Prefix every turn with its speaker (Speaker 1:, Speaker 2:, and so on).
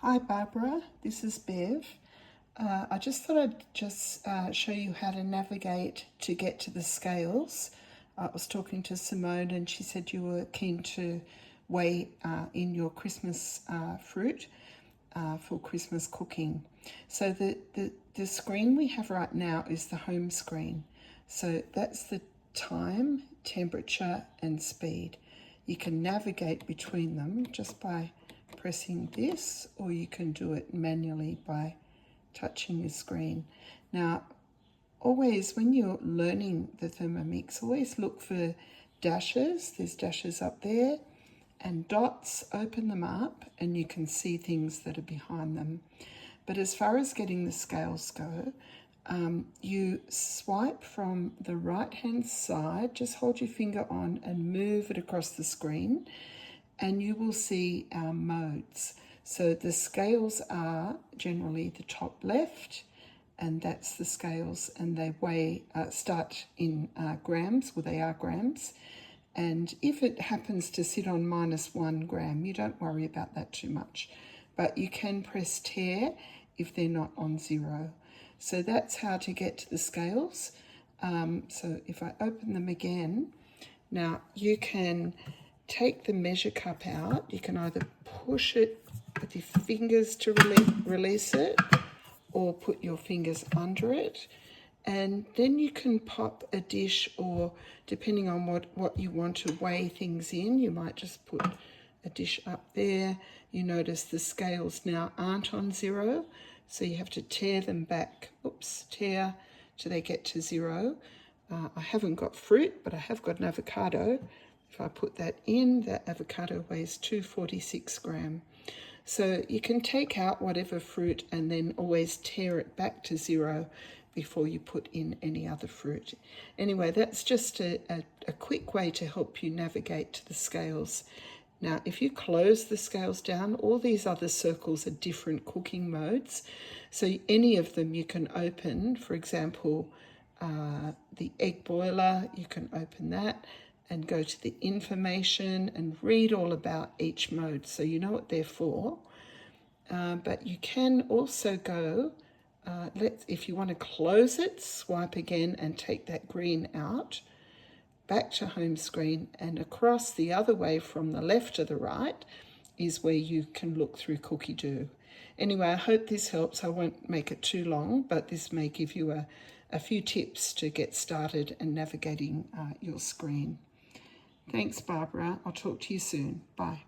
Speaker 1: Hi Barbara, this is Bev. I just thought I'd show you how to navigate to get to the scales. I was talking to Simone and she said you were keen to weigh in your Christmas fruit for Christmas cooking. So the screen we have right now is the home screen. So that's the time, temperature and speed. You can navigate between them just by pressing this, or you can do it manually by touching the screen. Now, always when you're learning the Thermomix, always look for dashes. There's dashes up there and dots. Open them up and you can see things that are behind them. But as far as getting the scales go, you swipe from the right hand side, just hold your finger on and move it across the screen, and you will see our modes. So the scales are generally the top left, and that's the scales, and they weigh, start in grams, well they are grams, and if it happens to sit on -1 gram, you don't worry about that too much, but you can press tear if they're not on 0. So that's how to get to the scales. So if I open them again, now you can take the measure cup out. You can either push it with your fingers to release it, or put your fingers under it, and then you can pop a dish, or depending on what you want to weigh things in, you might just put a dish up there. You notice the scales now aren't on 0, so you have to tear them back. Tear till they get to 0. I haven't got fruit, but I have got an avocado. If I put that in, that avocado weighs 246 grams. So you can take out whatever fruit and then always tear it back to 0 before you put in any other fruit. Anyway, that's just a quick way to help you navigate to the scales. Now, if you close the scales down, all these other circles are different cooking modes. So any of them you can open. For example, the egg boiler, you can open that and go to the information and read all about each mode, so you know what they're for. But you can also go, if you want to close it, swipe again and take that green out, back to home screen, and across the other way from the left to the right is where you can look through Cookie Doo. Anyway, I hope this helps. I won't make it too long, but this may give you a few tips to get started and navigating your screen. Thanks, Barbara. I'll talk to you soon. Bye.